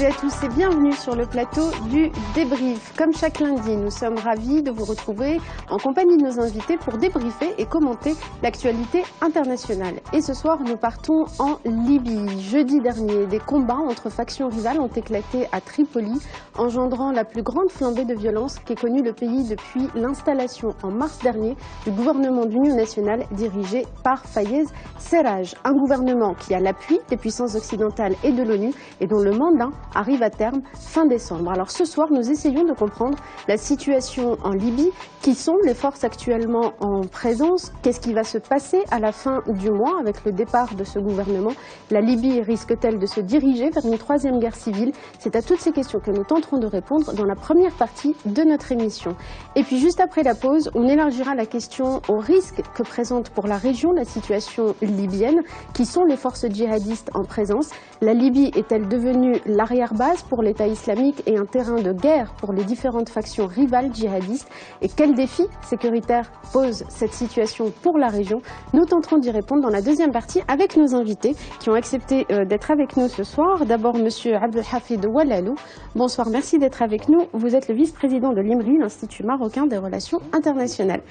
Salut à tous et bienvenue sur le plateau du débrief. Comme chaque lundi, nous sommes ravis de vous retrouver en compagnie de nos invités pour débriefer et commenter l'actualité internationale. Et ce soir, nous partons en Libye. Jeudi dernier, des combats entre factions rivales ont éclaté à Tripoli, engendrant la plus grande flambée de violence qu'ait connue le pays depuis l'installation en mars dernier du gouvernement d'union nationale dirigé par Fayez Serraj. Un gouvernement qui a l'appui des puissances occidentales et de l'ONU et dont le mandat arrive à terme fin décembre. Alors ce soir, nous essayons de comprendre la situation en Libye, qui sont les forces actuellement en présence, qu'est-ce qui va se passer à la fin du mois avec le départ de ce gouvernement. La Libye risque-t-elle de se diriger vers une troisième guerre civile? C'est à toutes ces questions que nous tenterons de répondre dans la première partie de notre émission. Et puis juste après la pause, on élargira la question aux risques que présente pour la région la situation libyenne, qui sont les forces djihadistes en présence. La Libye est-elle devenue l'arrière-base pour l'État islamique et un terrain de guerre pour les différentes factions rivales djihadistes? Et quels défis sécuritaires pose cette situation pour la région? Nous tenterons d'y répondre dans la deuxième partie avec nos invités qui ont accepté d'être avec nous ce soir. D'abord, Monsieur Abdelhafid Oualalou. Bonsoir, merci d'être avec nous. Vous êtes le vice-président de l'IMRI, l'Institut marocain des relations internationales.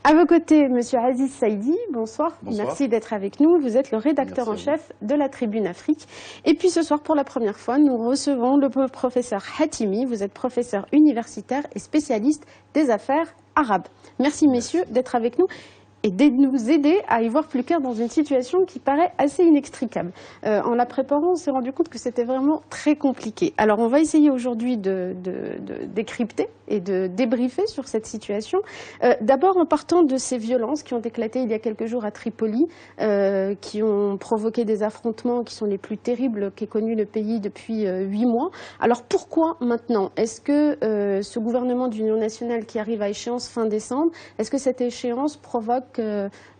À vos côtés, Monsieur Aziz Saïdi. Bonsoir. Bonsoir. Merci d'être avec nous. Vous êtes le rédacteur en chef de la Tribune Afrique. Et puis ce soir, pour la première fois, nous recevons le professeur Hatimi. Vous êtes professeur universitaire et spécialiste des affaires arabes. Merci messieurs d'être avec nous et de nous aider à y voir plus clair dans une situation qui paraît assez inextricable. En la préparant, on s'est rendu compte que c'était vraiment très compliqué. Alors on va essayer aujourd'hui de décrypter et de débriefer sur cette situation. D'abord en partant de ces violences qui ont éclaté il y a quelques jours à Tripoli, qui ont provoqué des affrontements qui sont les plus terribles qu'ait connu le pays depuis 8 mois. Alors pourquoi maintenant? Est-ce que ce gouvernement d'union nationale qui arrive à échéance fin décembre, est-ce que cette échéance provoque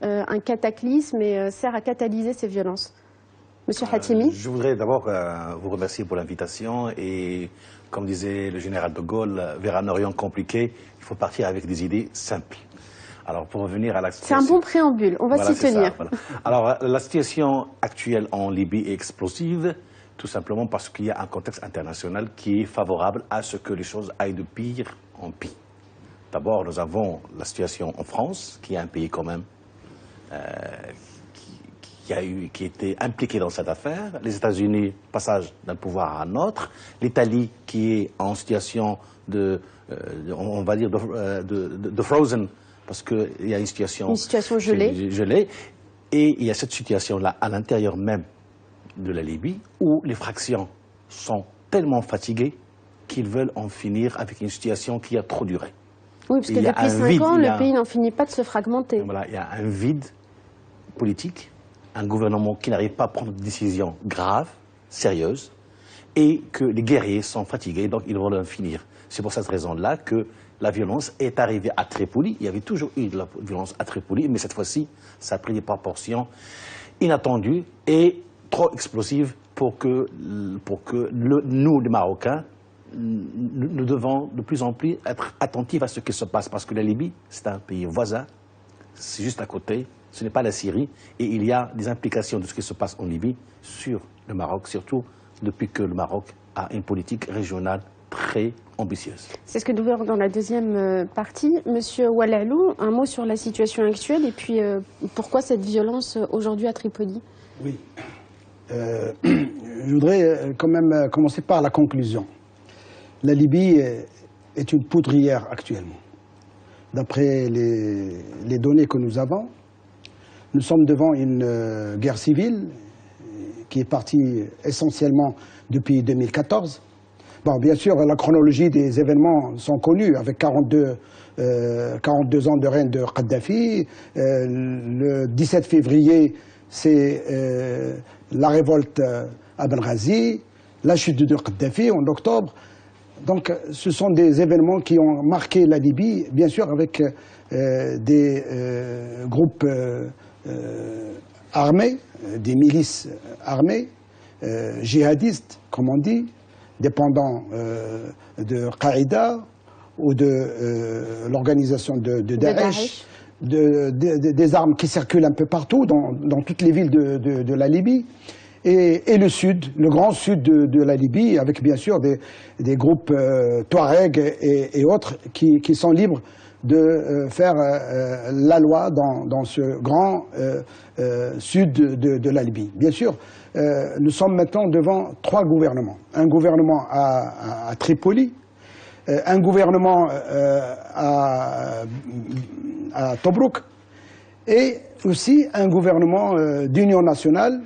un cataclysme et sert à catalyser ces violences? Monsieur Hatimi. Je voudrais d'abord vous remercier pour l'invitation et, comme disait le général de Gaulle, vers un Orient compliqué, il faut partir avec des idées simples. Alors pour revenir à la situation... C'est un bon préambule, on va s'y tenir. Voilà. Alors la situation actuelle en Libye est explosive, tout simplement parce qu'il y a un contexte international qui est favorable à ce que les choses aillent de pire en pire. D'abord, nous avons la situation en France, qui est un pays quand même qui a été impliqué dans cette affaire. Les États-Unis, passage d'un pouvoir à un autre. L'Italie, qui est en situation on va dire, de frozen, parce qu'il y a une situation gelée. Et il y a cette situation-là à l'intérieur même de la Libye, où les fractions sont tellement fatiguées qu'ils veulent en finir avec une situation qui a trop duré. Oui, parce que depuis 5 ans, le pays n'en finit pas de se fragmenter. Voilà, il y a un vide politique, un gouvernement qui n'arrive pas à prendre des décisions graves, sérieuses, et que les guerriers sont fatigués, donc ils veulent en finir. C'est pour cette raison-là que la violence est arrivée à Tripoli. Il y avait toujours eu de la violence à Tripoli, mais cette fois-ci, ça a pris des proportions inattendues et trop explosives pour que nous, les Marocains, nous devons de plus en plus être attentifs à ce qui se passe, parce que la Libye, c'est un pays voisin, c'est juste à côté, ce n'est pas la Syrie, et il y a des implications de ce qui se passe en Libye sur le Maroc, surtout depuis que le Maroc a une politique régionale très ambitieuse. C'est ce que nous verrons dans la deuxième partie. Monsieur Oualalou, un mot sur la situation actuelle et puis pourquoi cette violence aujourd'hui à Tripoli? Oui, je voudrais quand même commencer par la conclusion. La Libye est une poudrière actuellement. D'après les données que nous avons, nous sommes devant une guerre civile qui est partie essentiellement depuis 2014. Bon, bien sûr, la chronologie des événements sont connus, avec 42 ans de règne de Kadhafi. Le 17 février, c'est la révolte à Benghazi, la chute de Kadhafi en octobre. Donc ce sont des événements qui ont marqué la Libye, bien sûr avec des groupes armés, des milices armées, djihadistes, comme on dit, dépendants de Qaïda ou de l'organisation de Daesh, des armes qui circulent un peu partout, dans toutes les villes de la Libye. et le sud, le grand sud de la Libye, avec bien sûr des groupes Touareg et autres qui sont libres de faire la loi dans ce grand sud de la Libye. Bien sûr, nous sommes maintenant devant 3 gouvernements. Un gouvernement à Tripoli, un gouvernement à Tobrouk et aussi un gouvernement d'union nationale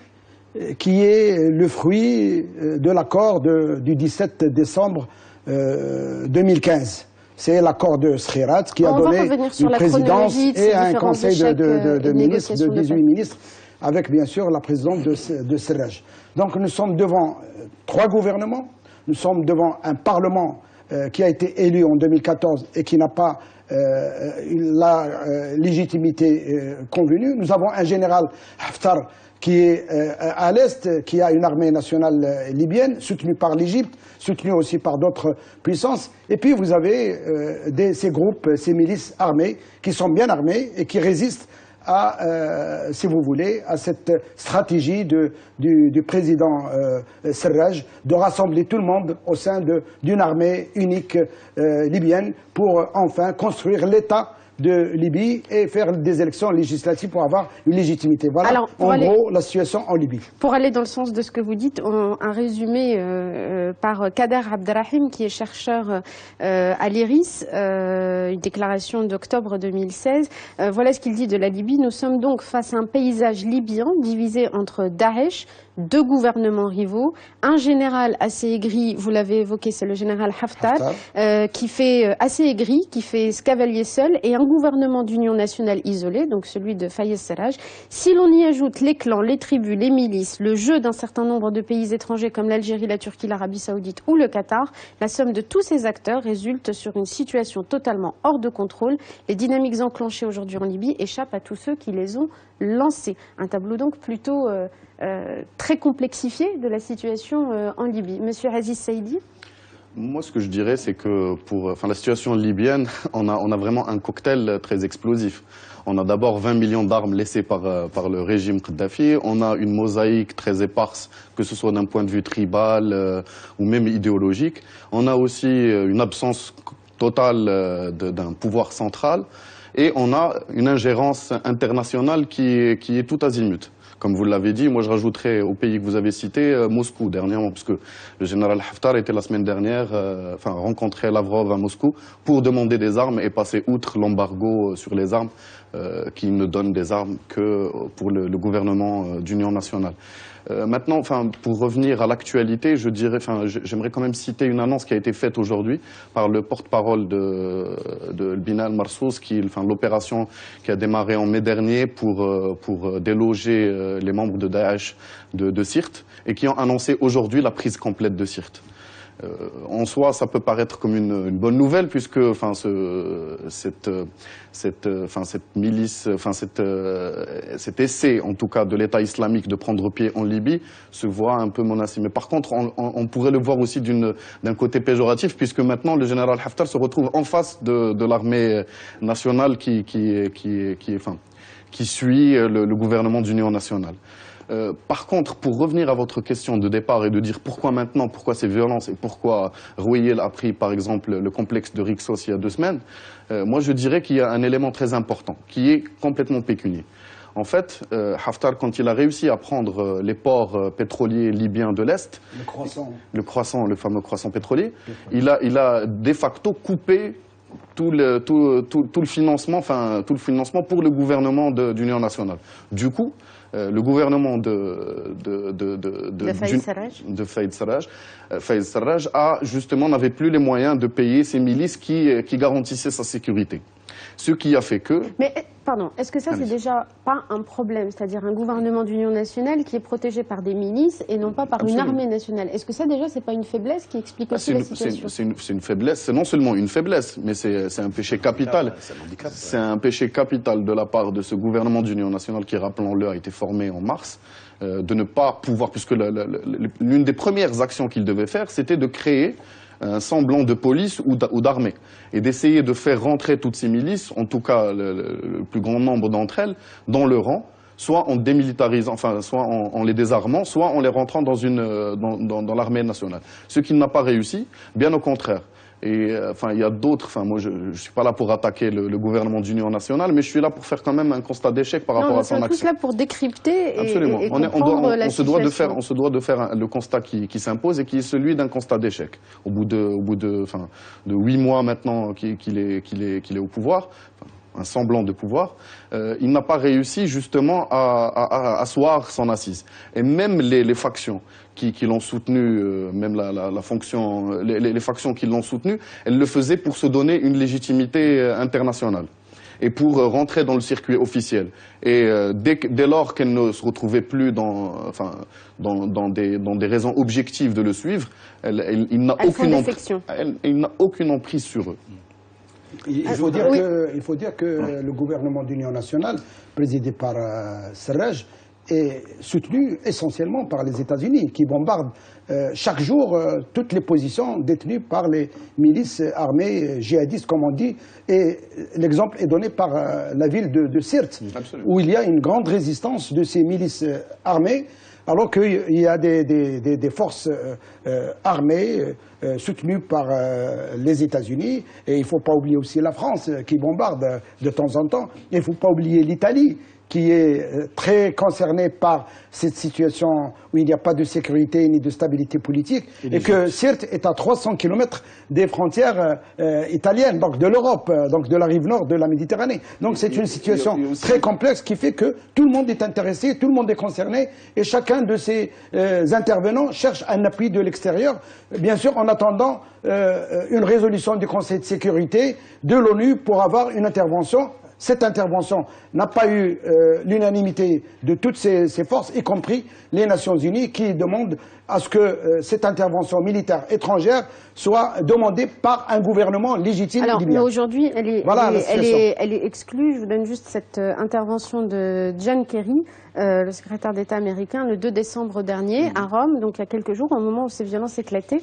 qui est le fruit de l'accord du 17 décembre 2015. C'est l'accord de Skhirat qui a donné une présidence et un conseil de ministres, de 18 ministres, avec bien sûr la présidence de Serraj. Donc nous sommes devant 3 gouvernements, nous sommes devant un parlement qui a été élu en 2014 et qui n'a pas la légitimité convenue. Nous avons un général Haftar qui est à l'Est, qui a une armée nationale libyenne, soutenue par l'Égypte, soutenue aussi par d'autres puissances. Et puis vous avez ces groupes, ces milices armées, qui sont bien armées et qui résistent à, si vous voulez, à cette stratégie du président Serraj de rassembler tout le monde au sein d'une armée unique libyenne pour enfin construire l'État de Libye et faire des élections législatives pour avoir une légitimité. Voilà, alors, gros, la situation en Libye. Pour aller dans le sens de ce que vous dites, un résumé par Kader Abderrahim, qui est chercheur à l'IRIS, une déclaration d'octobre 2016. Voilà ce qu'il dit de la Libye. Nous sommes donc face à un paysage libyen divisé entre Daesh, 2 gouvernements rivaux, un général assez aigri, vous l'avez évoqué, c'est le général Haftar. Qui fait assez aigri, qui fait ce cavalier seul, et un gouvernement d'union nationale isolé, donc celui de Fayez Sarraj. Si l'on y ajoute les clans, les tribus, les milices, le jeu d'un certain nombre de pays étrangers comme l'Algérie, la Turquie, l'Arabie Saoudite ou le Qatar, la somme de tous ces acteurs résulte sur une situation totalement hors de contrôle. Les dynamiques enclenchées aujourd'hui en Libye échappent à tous ceux qui les ont lancées. Un tableau donc plutôt très complexifié de la situation en Libye. Monsieur Aziz Saïdi? Moi, ce que je dirais, c'est que pour la situation libyenne, on a vraiment un cocktail très explosif. On a d'abord 20 millions d'armes laissées par le régime Kadhafi. On a une mosaïque très éparse, que ce soit d'un point de vue tribal ou même idéologique. On a aussi une absence totale d'un pouvoir central. Et on a une ingérence internationale qui est tout azimut. Comme vous l'avez dit, moi je rajouterais au pays que vous avez cité, Moscou dernièrement, parce que le général Haftar était la semaine dernière, rencontrer Lavrov à Moscou pour demander des armes et passer outre l'embargo sur les armes, qui ne donne des armes que pour le gouvernement d'union nationale. Maintenant, pour revenir à l'actualité, je dirais, j'aimerais quand même citer une annonce qui a été faite aujourd'hui par le porte-parole de Binal Marsous, l'opération qui a démarré en mai dernier pour déloger les membres de Daesh de Sirte et qui ont annoncé aujourd'hui la prise complète de Sirte. En soi, ça peut paraître comme une bonne nouvelle puisque cette milice, cet essai en tout cas de l'État islamique de prendre pied en Libye se voit un peu menacé. Mais par contre, on pourrait le voir aussi d'un côté péjoratif puisque maintenant le général Haftar se retrouve en face de l'armée nationale qui suit le gouvernement d'union nationale. Par contre, pour revenir à votre question de départ et de dire pourquoi maintenant, pourquoi ces violences et pourquoi Rouéil a pris par exemple le complexe de Rixos il y a 2 semaines, moi je dirais qu'il y a un élément très important qui est complètement pécunier. En fait, Haftar, quand il a réussi à prendre les ports pétroliers libyens de l'Est, le fameux croissant pétrolier, il a de facto coupé tout le financement pour le gouvernement d'union nationale. Du coup, le gouvernement de Fayez Sarraj n'avait plus les moyens de payer ces milices qui garantissaient sa sécurité. Ce qui a fait que... Mais, pardon, est-ce que ça, c'est déjà pas un problème? C'est-à-dire un gouvernement d'union nationale qui est protégé par des milices et non pas par une armée nationale. Est-ce que ça, déjà, c'est pas une faiblesse qui explique aussi la situation? C'est une faiblesse, c'est non seulement une faiblesse, mais c'est un péché capital. C'est un péché capital de la part de ce gouvernement d'union nationale qui, rappelons-le, a été formé en mars, de ne pas pouvoir, puisque l'une des premières actions qu'il devait faire, c'était de créer un semblant de police ou d'armée, et d'essayer de faire rentrer toutes ces milices, en tout cas le plus grand nombre d'entre elles, dans le rang, soit en démilitarisant, enfin, soit en les désarmant, soit en les rentrant dans l'armée nationale. Ce qui n'a pas réussi, bien au contraire. Et enfin, il y a d'autres. Enfin, moi, je suis pas là pour attaquer le gouvernement d'union nationale, mais je suis là pour faire quand même un constat d'échec par rapport à son action. On est tous là pour décrypter Absolument. et comprendre la situation. On se doit de faire le constat qui s'impose et qui est celui d'un constat d'échec. Au bout de 8 mois maintenant qu'il est au pouvoir. Un semblant de pouvoir, il n'a pas réussi justement à asseoir son assise. Et même les factions qui l'ont soutenu, même les factions qui l'ont soutenu, elles le faisaient pour se donner une légitimité internationale et pour rentrer dans le circuit officiel. Et dès lors qu'elle ne se retrouvait plus dans des raisons objectives de le suivre, il n'a aucune emprise sur eux. Il faut dire que le gouvernement d'union nationale, présidé par Serraj, est soutenu essentiellement par les États-Unis, qui bombardent chaque jour toutes les positions détenues par les milices armées djihadistes, comme on dit. Et l'exemple est donné par la ville de Sirte, où il y a une grande résistance de ces milices armées, alors qu'il y a des forces armées soutenues par les États-Unis. Et il ne faut pas oublier aussi la France qui bombarde de temps en temps. Et il ne faut pas oublier l'Italie qui est très concernée par cette situation où il n'y a pas de sécurité ni de stabilité politique. Et que Sirte est à 300 km des frontières italiennes, donc de l'Europe, donc de la rive nord de la Méditerranée. Donc c'est une situation très complexe qui fait que tout le monde est intéressé, tout le monde est concerné, et chacun de ces intervenants cherche un appui de l'extérieur, bien sûr en attendant une résolution du Conseil de sécurité de l'ONU pour avoir une intervention. Cette intervention n'a pas eu l'unanimité de toutes ces forces, y compris les Nations Unies, qui demandent à ce que cette intervention militaire étrangère soit demandée par un gouvernement légitime libyen. Alors, aujourd'hui, elle est exclue. Je vous donne juste cette intervention de John Kerry, le secrétaire d'État américain, le 2 décembre dernier, à Rome, donc il y a quelques jours, au moment où ces violences éclataient.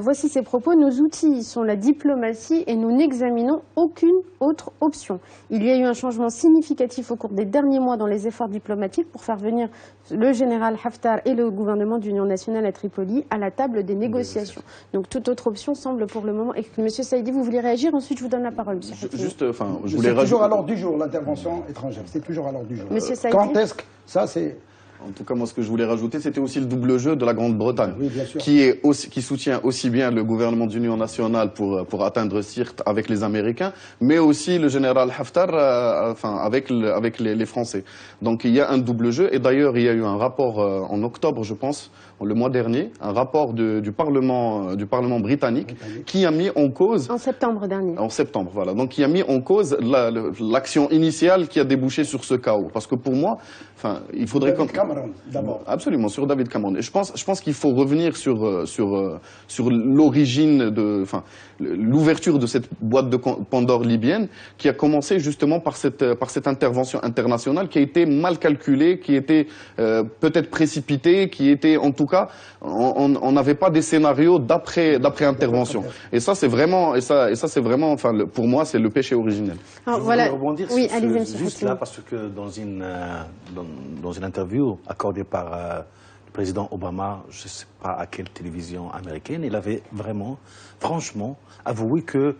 Voici ses propos. Nos outils sont la diplomatie et nous n'examinons aucune autre option. Il y a eu un changement significatif au cours des derniers mois dans les efforts diplomatiques pour faire venir le général Haftar et le gouvernement d'union nationale à Tripoli à la table des négociations. Donc toute autre option semble pour le moment exclue. Monsieur Saïdi, vous vouliez réagir? Ensuite, je vous donne la parole. C'est toujours à l'ordre du jour, l'intervention étrangère. C'est toujours à l'ordre du jour. Monsieur Saïdi. Quand est-ce que ça, c'est... En tout cas, moi, ce que je voulais rajouter, c'était aussi le double jeu de la Grande-Bretagne, qui soutient aussi bien le gouvernement d'union nationale pour atteindre Sirte avec les Américains, mais aussi le général Haftar avec les Français. Donc il y a un double jeu, et d'ailleurs il y a eu un rapport en octobre, je pense, le mois dernier, un rapport du Parlement britannique qui a mis en cause... En septembre dernier. En septembre, voilà. Donc qui a mis en cause l'action initiale qui a débouché sur ce chaos. Parce que pour moi, il faudrait... David Cameron, d'abord. Absolument, sur David Cameron. Et je pense qu'il faut revenir sur l'origine l'ouverture de cette boîte de Pandore libyenne, qui a commencé justement par cette intervention internationale qui a été mal calculée, qui était peut-être précipitée, qui était en tout cas, on n'avait pas des scénarios d'après intervention. Et ça c'est vraiment, pour moi c'est le péché originel. Alors, je voulais rebondir juste là parce que dans une interview accordée par le président Obama, je ne sais pas à quelle télévision américaine, il avait vraiment, franchement, avoué que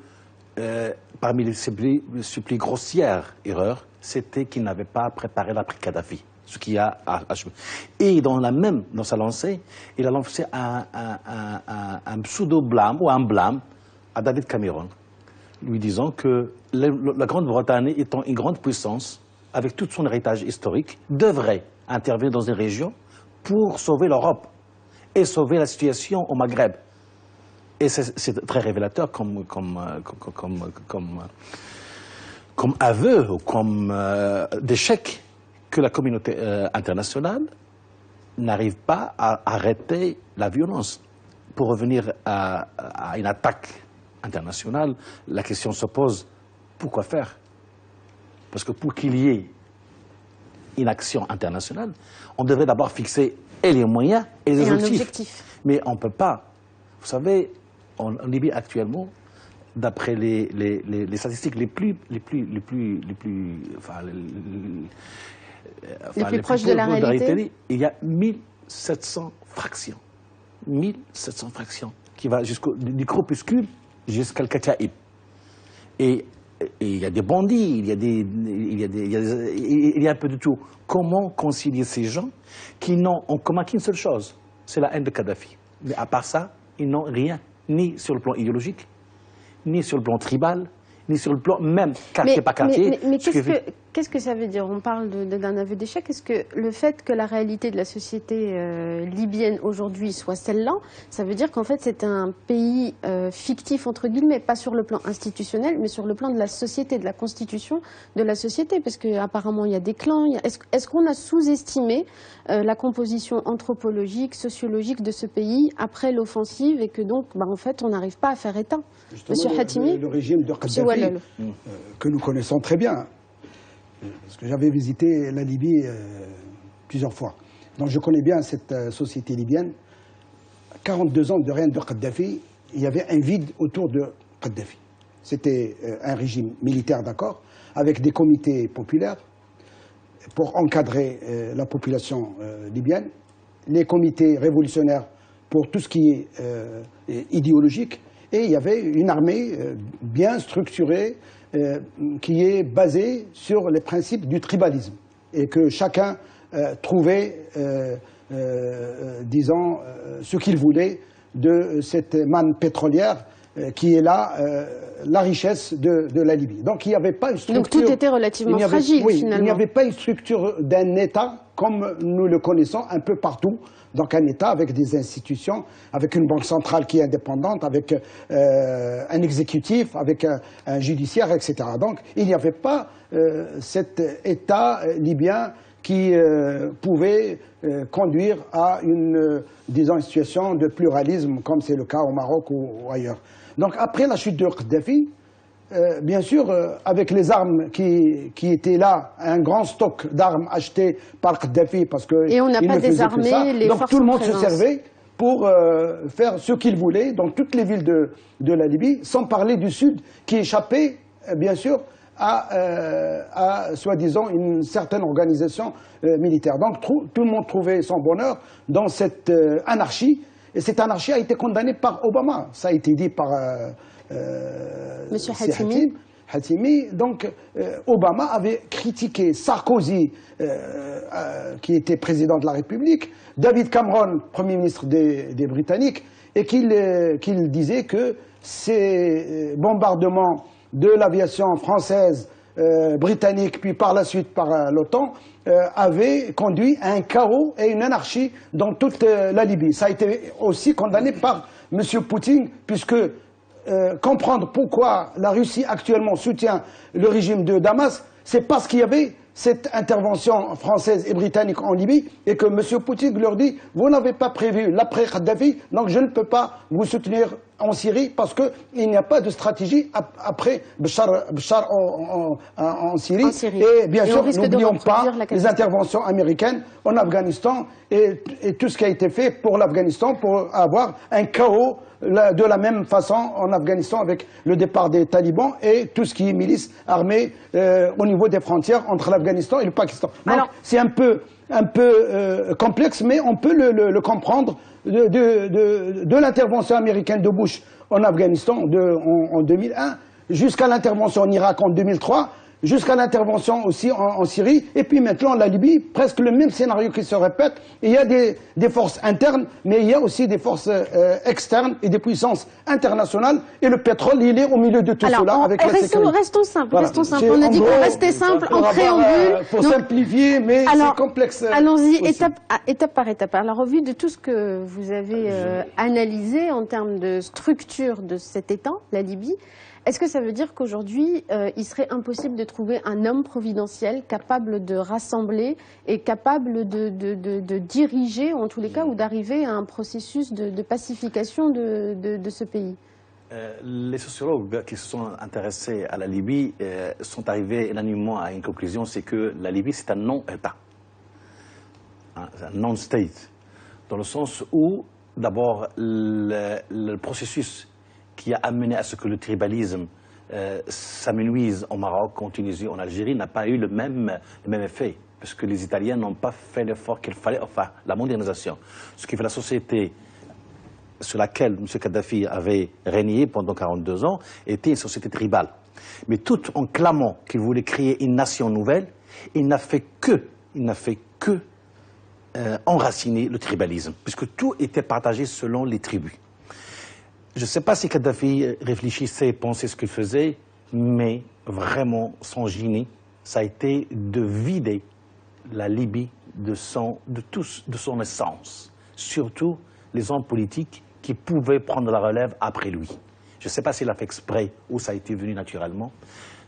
parmi ses plus grossières erreurs, c'était qu'il n'avait pas préparé l'après-Kadhafi. Ce qui a achevé. Et dans sa lancée, il a lancé un pseudo-blâme ou un blâme à David Cameron, lui disant que la Grande-Bretagne, étant une grande puissance, avec tout son héritage historique, devrait intervenir dans une région pour sauver l'Europe et sauver la situation au Maghreb. Et c'est très révélateur comme aveu ou comme d'échec que la communauté internationale n'arrive pas à arrêter la violence. Pour revenir à une attaque internationale, la question se pose, pourquoi faire? Parce que pour qu'il y ait une action internationale, on devrait d'abord fixer et les moyens et les objectifs. Mais on ne peut pas. Vous savez, en Libye actuellement, d'après les statistiques les plus proches de la réalité. Il y a 1700 fractions. 1700 fractions qui va du crépuscule jusqu'à le Kataïb. Et il y a des bandits, il y a un peu de tout. Comment concilier ces gens qui n'ont en commun qu'une seule chose, c'est la haine de Kadhafi. Mais à part ça, ils n'ont rien, ni sur le plan idéologique, ni sur le plan tribal, ni sur le plan même quartier par quartier. Mais qu'est-ce que ça veut dire? On parle d'un aveu d'échec. Est-ce que le fait que la réalité de la société libyenne aujourd'hui soit celle-là, ça veut dire qu'en fait c'est un pays fictif entre guillemets, pas sur le plan institutionnel, mais sur le plan de la société, de la constitution de la société, parce qu'apparemment il y a des clans. Est-ce qu'on a sous-estimé la composition anthropologique, sociologique de ce pays après l'offensive et que donc, en fait, on n'arrive pas à faire état? Monsieur Hatimi, le régime de Kadhafi, que nous connaissons très bien, parce que j'avais visité la Libye plusieurs fois. Donc je connais bien cette société libyenne. 42 ans de règne de Kadhafi, il y avait un vide autour de Kadhafi. C'était un régime militaire, d'accord, avec des comités populaires pour encadrer la population libyenne, les comités révolutionnaires pour tout ce qui est idéologique, et il y avait une armée bien structurée qui est basée sur les principes du tribalisme, et que chacun trouvait, disons, ce qu'il voulait de cette manne pétrolière qui est là, la richesse de la Libye. Donc il n'y avait pas une structure... Donc tout était relativement fragile, finalement. Il n'y avait pas une structure d'un État comme nous le connaissons un peu partout. Donc un État avec des institutions, avec une banque centrale qui est indépendante, avec un exécutif, avec un judiciaire, etc. Donc il n'y avait pas cet État libyen qui pouvait conduire à une, disons, une situation de pluralisme, comme c'est le cas au Maroc ou ailleurs. Donc après la chute de Kadhafi, bien sûr, avec les armes qui étaient là, un grand stock d'armes achetées par Kadhafi, parce que et on n'a pas désarmé les forces en présence. Donc tout le monde se servait pour faire ce qu'il voulait dans toutes les villes de la Libye, sans parler du sud, qui échappait, bien sûr, à soi-disant une certaine organisation militaire. Donc tout le monde trouvait son bonheur dans cette anarchie, et cette anarchie a été condamnée par Obama. Ça a été dit par Monsieur Hatimi. Donc Obama avait critiqué Sarkozy, qui était président de la République, David Cameron, Premier ministre des Britanniques, et qu'il disait que ces bombardements de l'aviation française, britannique, puis par la suite par l'OTAN, avait conduit à un chaos et une anarchie dans toute la Libye. Ça a été aussi condamné par M. Poutine, puisque comprendre pourquoi la Russie actuellement soutient le régime de Damas, c'est parce qu'il y avait cette intervention française et britannique en Libye, et que M. Poutine leur dit « Vous n'avez pas prévu l'après-Kadhafi, donc je ne peux pas vous soutenir en Syrie, parce qu'il n'y a pas de stratégie après Bachar en Syrie. Et bien sûr, n'oublions pas les interventions américaines en Afghanistan et tout ce qui a été fait pour l'Afghanistan pour avoir un chaos de la même façon en Afghanistan avec le départ des talibans et tout ce qui est milice armée au niveau des frontières entre l'Afghanistan et le Pakistan. Donc c'est un peu complexe, mais on peut le comprendre de l'intervention américaine de Bush en Afghanistan en 2001 jusqu'à l'intervention en Irak en 2003, jusqu'à l'intervention aussi en Syrie, et puis maintenant la Libye, presque le même scénario qui se répète. Il y a des forces internes, mais il y a aussi des forces externes et des puissances internationales, et le pétrole, il est au milieu de tout cela avec la sécurité. Restons simples, on a dit qu'on restait simple en préambule. Pour simplifier, mais c'est complexe. Allons-y, étape par étape. Alors, au vu de tout ce que vous avez analysé en termes de structure de cet État, la Libye, est-ce que ça veut dire qu'aujourd'hui, il serait impossible de trouver un homme providentiel capable de rassembler et capable de diriger, en tous les cas, ou d'arriver à un processus de pacification de ce pays? Les sociologues qui se sont intéressés à la Libye sont arrivés unanimement à une conclusion, c'est que la Libye, c'est un non-État, un non-state, dans le sens où, d'abord, le processus qui a amené à ce que le tribalisme s'amenuise au Maroc, en Tunisie, en Algérie, n'a pas eu le même effet. parce que les Italiens n'ont pas fait l'effort qu'il fallait, enfin, la modernisation. Ce qui fait la société sur laquelle M. Kadhafi avait régné pendant 42 ans était une société tribale. Mais tout en clamant qu'il voulait créer une nation nouvelle, il n'a fait que enraciner le tribalisme, puisque tout était partagé selon les tribus. Je ne sais pas si Kadhafi réfléchissait, pensait ce qu'il faisait, mais vraiment son génie, ça a été de vider la Libye de son essence, surtout les hommes politiques qui pouvaient prendre la relève après lui. Je ne sais pas s'il a fait exprès ou ça a été venu naturellement,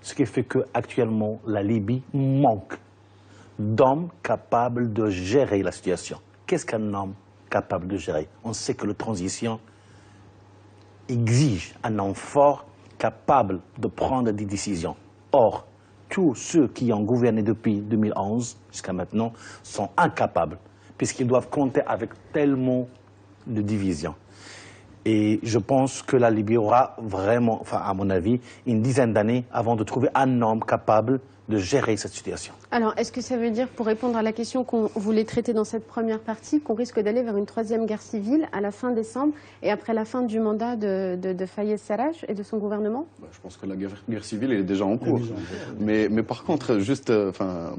ce qui fait qu'actuellement la Libye manque d'hommes capables de gérer la situation. Qu'est-ce qu'un homme capable de gérer? On sait que la transition exige un homme fort, capable de prendre des décisions. Or, tous ceux qui ont gouverné depuis 2011 jusqu'à maintenant sont incapables, puisqu'ils doivent compter avec tellement de divisions. Et je pense que la Libye aura vraiment, enfin à mon avis, une dizaine d'années avant de trouver un homme capable de gérer cette situation. Alors, est-ce que ça veut dire, pour répondre à la question qu'on voulait traiter dans cette première partie, qu'on risque d'aller vers une troisième guerre civile à la fin décembre et après la fin du mandat de Fayez Sarraj et de son gouvernement? Je pense que la guerre civile est déjà en cours. Mais par contre, juste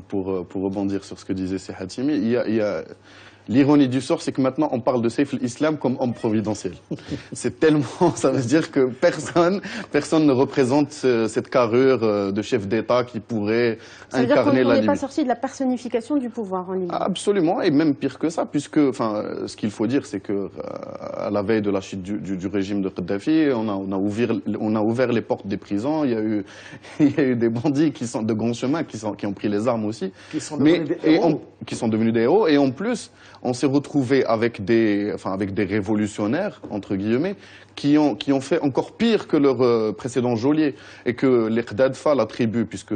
pour rebondir sur ce que disait Sey Hatimi, il y a l'ironie du sort, c'est que maintenant on parle de Saif al-Islam comme homme providentiel. C'est tellement, ça veut dire que personne ne représente cette carrure de chef d'État qui pourrait incarner la Libye. On n'est pas sorti de la personnification du pouvoir en Libye. Absolument, et même pire que ça, puisque, ce qu'il faut dire, c'est que à la veille de la chute du régime de Kadhafi, on a ouvert les portes des prisons. Il y a eu des bandits de grand chemin qui ont pris les armes aussi, qui sont devenus des héros. Et en plus, on s'est retrouvé avec des révolutionnaires, entre guillemets, qui ont fait encore pire que leurs précédents geôliers, et que les Khadadfa, la tribu, puisque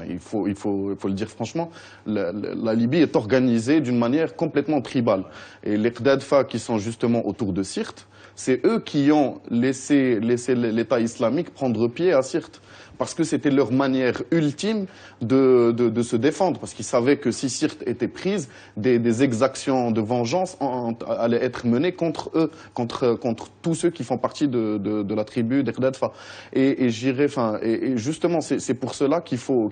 il faut le dire franchement, la Libye est organisée d'une manière complètement tribale. Et les Khadadfa qui sont justement autour de Sirte, c'est eux qui ont laissé l'État islamique prendre pied à Sirte, parce que c'était leur manière ultime de se défendre, parce qu'ils savaient que si Sirte était prise, des exactions de vengeance allaient être menées contre eux, contre tous ceux qui font partie de la tribu des Khadadfa. Et justement, c'est pour cela qu'il faut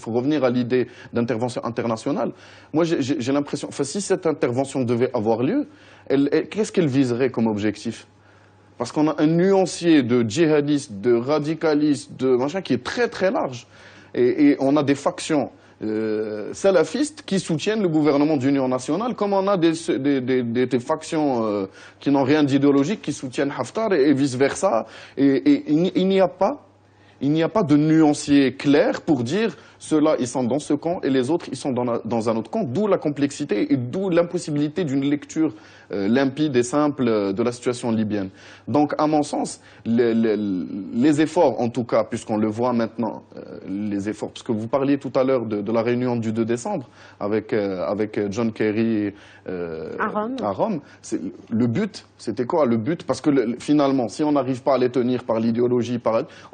revenir à l'idée d'intervention internationale. Moi, j'ai l'impression, si cette intervention devait avoir lieu, qu'est-ce qu'elle viserait comme objectif? Parce qu'on a un nuancier de djihadistes, de radicalistes, de machin qui est très très large. Et on a des factions salafistes qui soutiennent le gouvernement d'union nationale, comme on a des factions qui n'ont rien d'idéologique qui soutiennent Haftar et vice-versa. Et il n'y a pas de nuancier clair pour dire ceux-là, ils sont dans ce camp et les autres, ils sont dans un autre camp, d'où la complexité et d'où l'impossibilité d'une lecture limpide et simple de la situation libyenne. Donc, à mon sens, les efforts, en tout cas, puisqu'on le voit maintenant, les efforts, parce que vous parliez tout à l'heure de la réunion du 2 décembre avec John Kerry à Rome, le but, c'était quoi? Le but, parce que finalement, si on n'arrive pas à les tenir par l'idéologie,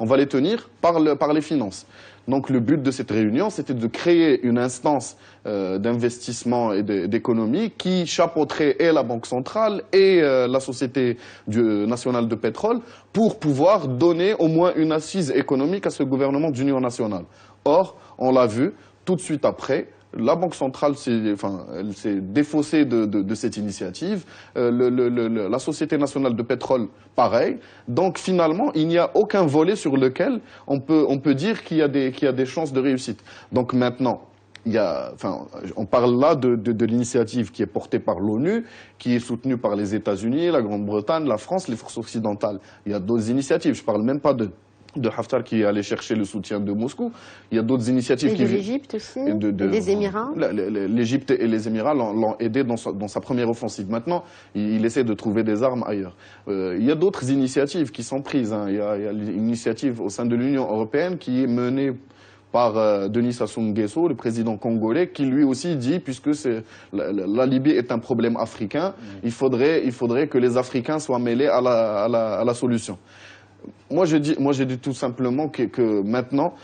on va les tenir par les finances. Donc le but de cette réunion, c'était de créer une instance d'investissement et d'économie qui chapeauterait et la Banque centrale et la Société nationale de pétrole pour pouvoir donner au moins une assise économique à ce gouvernement d'union nationale. Or, on l'a vu, tout de suite après, la Banque centrale elle s'est défaussée de cette initiative, la Société nationale de pétrole, pareil. Donc finalement, il n'y a aucun volet sur lequel on peut dire qu'il y a des chances de réussite. Donc maintenant, on parle là de l'initiative qui est portée par l'ONU, qui est soutenue par les États-Unis, la Grande-Bretagne, la France, les forces occidentales. Il y a d'autres initiatives, je ne parle même pas de Haftar qui est allé chercher le soutien de Moscou. Il y a d'autres initiatives. Et de l'Égypte aussi, des Émirats. L'Égypte et les Émirats l'ont aidé dans sa première offensive. Maintenant, il essaie de trouver des armes ailleurs. Il y a d'autres initiatives qui sont prises. Il y a l'initiative au sein de l'Union européenne qui est menée par Denis Sassou Nguesso, le président congolais, qui lui aussi dit, puisque la Libye est un problème africain, il faudrait que les Africains soient mêlés à la solution. Moi, je dis tout simplement que maintenant,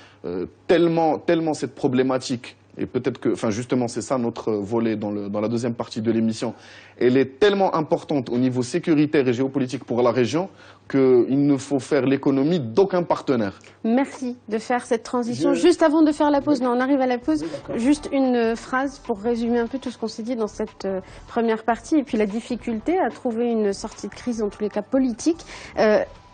tellement cette problématique et peut-être que, enfin justement c'est ça notre volet dans la deuxième partie de l'émission, elle est tellement importante au niveau sécuritaire et géopolitique pour la région qu'il ne faut faire l'économie d'aucun partenaire. Merci de faire cette transition. Juste avant de faire la pause, non, on arrive à la pause, juste une phrase pour résumer un peu tout ce qu'on s'est dit dans cette première partie et puis la difficulté à trouver une sortie de crise, en tous les cas politique.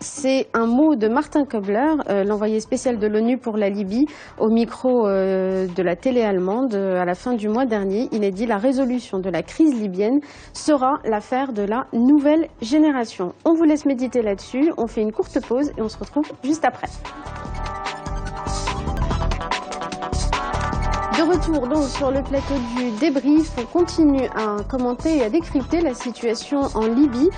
C'est un mot de Martin Kobler, l'envoyé spécial de l'ONU pour la Libye, au micro de la télé allemande à la fin du mois dernier. Il a dit: la résolution de la crise libyenne sera l'affaire de la nouvelle génération. On vous laisse méditer là-dessus, on fait une courte pause et on se retrouve juste après. De retour donc sur le plateau du débrief, on continue à commenter et à décrypter la situation en Libye,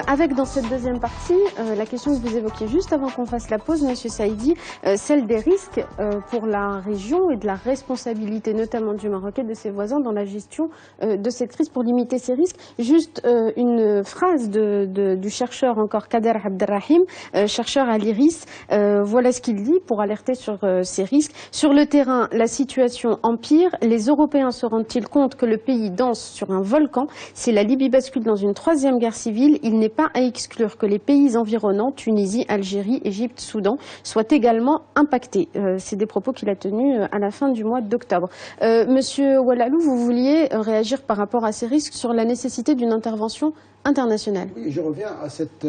avec dans cette deuxième partie la question que vous évoquiez juste avant qu'on fasse la pause, Monsieur Saïdi, celle des risques pour la région et de la responsabilité notamment du Maroc et de ses voisins dans la gestion de cette crise pour limiter ces risques. Juste une phrase du chercheur encore Kader Abderrahim, chercheur à l'IRIS, voilà ce qu'il dit pour alerter sur ces risques. Sur le terrain, la situation empire. Les Européens se rendent-ils compte que le pays danse sur un volcan? Si la Libye bascule dans une troisième guerre civile, il n'est pas à exclure que les pays environnants, Tunisie, Algérie, Égypte, Soudan, soient également impactés. C'est des propos qu'il a tenus à la fin du mois d'octobre. Monsieur Oualalou, vous vouliez réagir par rapport à ces risques sur la nécessité d'une intervention internationale. Oui, je reviens à cette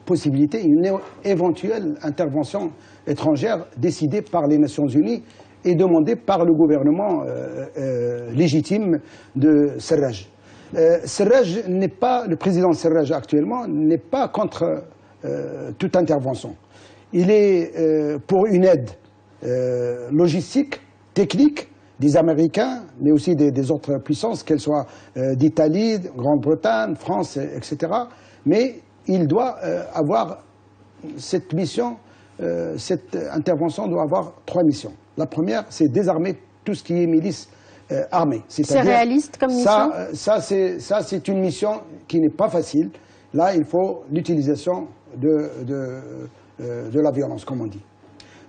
possibilité, une éventuelle intervention étrangère décidée par les Nations Unies et demandée par le gouvernement légitime de Serraj. Serraj n'est pas, le président Serraj actuellement n'est pas contre toute intervention. Il est pour une aide logistique, technique, des Américains, mais aussi des autres puissances, qu'elles soient d'Italie, Grande-Bretagne, France, etc. Mais il doit avoir cette mission, cette intervention doit avoir 3 missions. La première, c'est désarmer tout ce qui est milice armée. C'est réaliste comme mission? Ça, c'est une mission qui n'est pas facile. Là, il faut l'utilisation de la violence, comme on dit.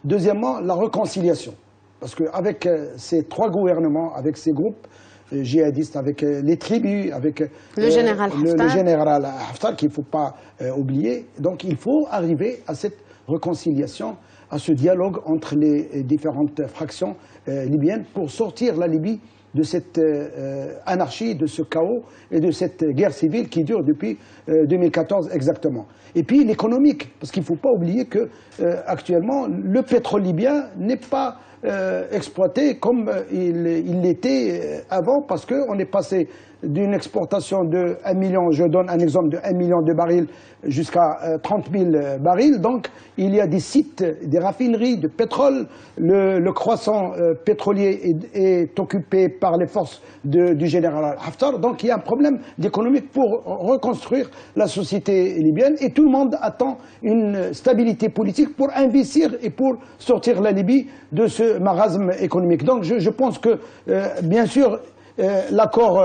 Deuxièmement, la réconciliation. Parce qu'avec ces 3 gouvernements, avec ces groupes djihadistes, avec les tribus, avec le général Haftar, qu'il ne faut pas oublier, donc il faut arriver à cette réconciliation, à ce dialogue entre les différentes fractions libyennes pour sortir la Libye de cette anarchie, de ce chaos et de cette guerre civile qui dure depuis 2014 exactement. Et puis l'économique, parce qu'il ne faut pas oublier que actuellement le pétrole libyen n'est pas exploité comme il l'était avant, parce qu'on est passé d'une exportation de 1 million, je donne un exemple, de 1 million de barils jusqu'à 30 000 barils. Donc il y a des sites, des raffineries de pétrole. Le croissant pétrolier est occupé par les forces du général Haftar. Donc il y a un problème d'économique pour reconstruire la société libyenne. Et tout le monde attend une stabilité politique pour investir et pour sortir la Libye de ce marasme économique. Donc je pense que, bien sûr, l'accord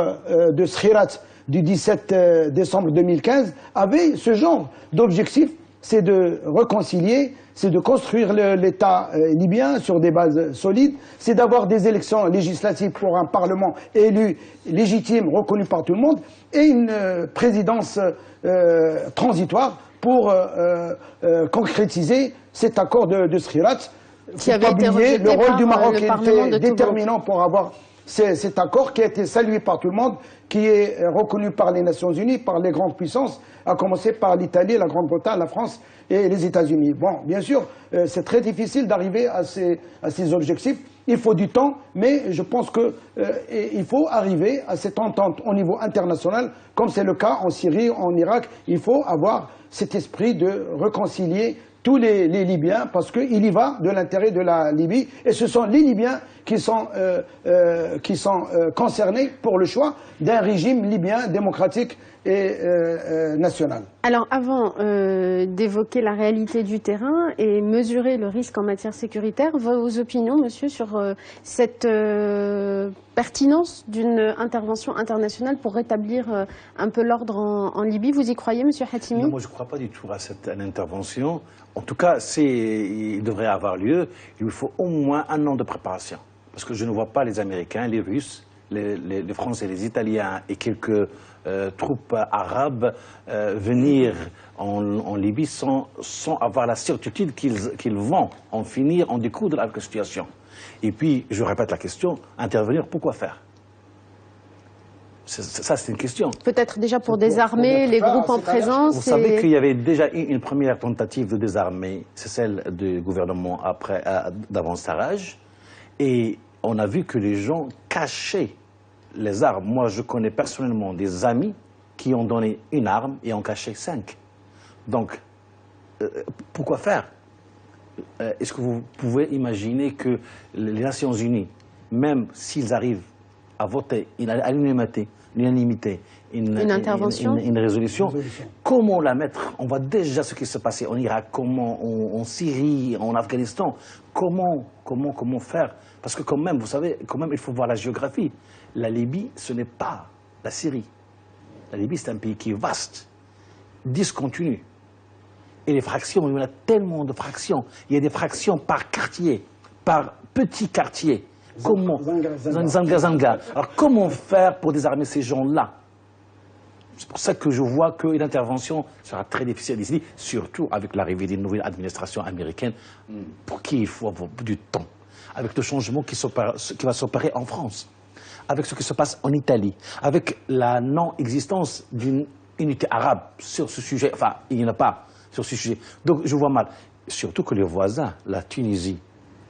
de Skhirat du 17 décembre 2015 avait ce genre d'objectif, c'est de réconcilier, c'est de construire l'État libyen sur des bases solides, c'est d'avoir des élections législatives pour un parlement élu, légitime, reconnu par tout le monde, et une présidence transitoire pour concrétiser cet accord de Skhirat. Il ne faut pas oublier le rôle du Maroc était déterminant pour avoir cet accord qui a été salué par tout le monde, qui est reconnu par les Nations Unies, par les grandes puissances, à commencer par l'Italie, la Grande-Bretagne, la France et les États-Unis. Bon, bien sûr, c'est très difficile d'arriver à ces objectifs. Il faut du temps, mais je pense qu'il faut arriver à cette entente au niveau international, comme c'est le cas en Syrie, en Irak. Il faut avoir cet esprit de réconcilier tous les Libyens, parce qu'il y va de l'intérêt de la Libye, et ce sont les Libyens qui sont concernés pour le choix d'un régime libyen démocratique et national. Alors avant d'évoquer la réalité du terrain et mesurer le risque en matière sécuritaire, vos opinions, monsieur, sur cette pertinence d'une intervention internationale pour rétablir un peu l'ordre en Libye, vous y croyez, monsieur Hatimi? Non, moi je ne crois pas du tout à cette intervention. En tout cas, il devrait avoir lieu. Il faut au moins 1 an de préparation parce que je ne vois pas les Américains, les Russes, les Français, les Italiens et quelques troupes arabes venir en Libye sans avoir la certitude qu'ils vont en finir, en découdre avec la situation. Et puis, je répète la question, intervenir, pourquoi faire? Ça, c'est une question. Peut-être déjà pour désarmer les groupes en présence. Vous savez qu'il y avait déjà eu une première tentative de désarmer, c'est celle du gouvernement d'avant Sarraj. Et on a vu que les gens cachaient les armes. Moi, je connais personnellement des amis qui ont donné une arme et ont caché 5. Donc, pourquoi faire? Est-ce que vous pouvez imaginer que les Nations Unies, même s'ils arrivent à voter à l'unanimité, une intervention, une résolution, comment la mettre? On voit déjà ce qui se passait en Irak, en Syrie, en Afghanistan. Comment faire? Parce que quand même, vous savez, il faut voir la géographie. La Libye, ce n'est pas la Syrie. La Libye, c'est un pays qui est vaste, discontinu. Et les fractions, il y en a tellement de fractions. Il y a des fractions par quartier, par petit quartier. Comment Zanga. Alors comment faire pour désarmer ces gens-là? C'est pour ça que je vois que l'intervention sera très difficile ici, surtout avec l'arrivée d'une nouvelle administration américaine, pour qui il faut avoir du temps. Avec le changement qui va s'opérer en France, avec ce qui se passe en Italie, avec la non-existence d'une unité arabe sur ce sujet. Enfin, il n'y en a pas sur ce sujet. Donc je vois mal. Surtout que les voisins, la Tunisie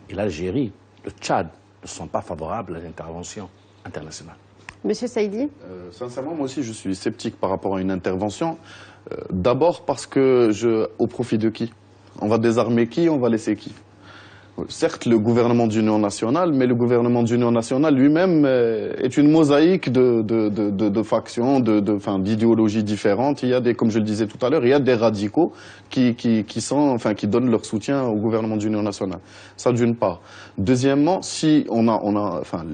et l'Algérie, le Tchad, ne sont pas favorables à l'intervention internationale. Monsieur Saïdi? Sincèrement, moi aussi, je suis sceptique par rapport à une intervention. D'abord parce que, au profit de qui? On va désarmer qui? On va laisser qui? Certes, le gouvernement d'union nationale, mais le gouvernement d'union nationale lui-même est une mosaïque de factions, d'idéologies différentes. Il y a comme je le disais tout à l'heure, il y a des radicaux qui donnent leur soutien au gouvernement d'union nationale. Ça, d'une part. Deuxièmement, si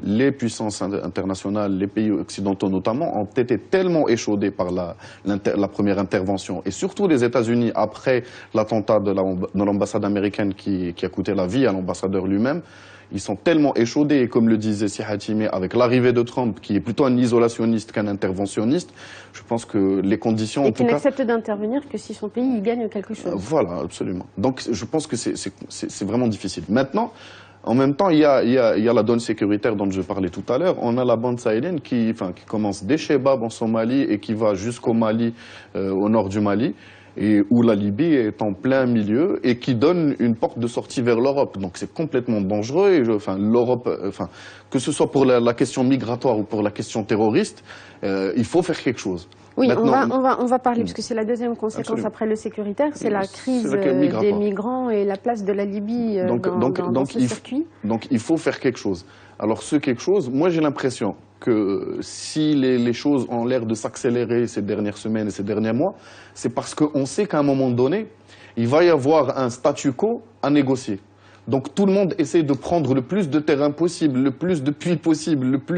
les puissances internationales, les pays occidentaux notamment, ont été tellement échaudés par la première intervention, et surtout les États-Unis après l'attentat de l'ambassade américaine qui a coûté la vie à l'ambassadeur lui-même, ils sont tellement échaudés, et comme le disait Si Hatimi, avec l'arrivée de Trump, qui est plutôt un isolationniste qu'un interventionniste, je pense que les conditions... Et qui n'accepte d'intervenir que si son pays y gagne quelque chose. Voilà, absolument. Donc je pense que c'est vraiment difficile. Maintenant, en même temps, il y a la donne sécuritaire dont je parlais tout à l'heure. On a la bande sahélienne qui commence dès Chebab en Somalie et qui va jusqu'au Mali, au nord du Mali, et où la Libye est en plein milieu et qui donne une porte de sortie vers l'Europe. Donc c'est complètement dangereux. Et l'Europe, que ce soit pour la question migratoire ou pour la question terroriste, il faut faire quelque chose. Oui, maintenant, on va parler, parce que c'est la deuxième conséquence absolument. après le sécuritaire, c'est la crise des migrants et la place de la Libye dans ce circuit. Donc il faut faire quelque chose. Alors ce quelque chose, moi j'ai l'impression que si les choses ont l'air de s'accélérer ces dernières semaines et ces derniers mois, c'est parce qu'on sait qu'à un moment donné, il va y avoir un statu quo à négocier. Donc tout le monde essaie de prendre le plus de terrain possible, le plus de puits possible, tout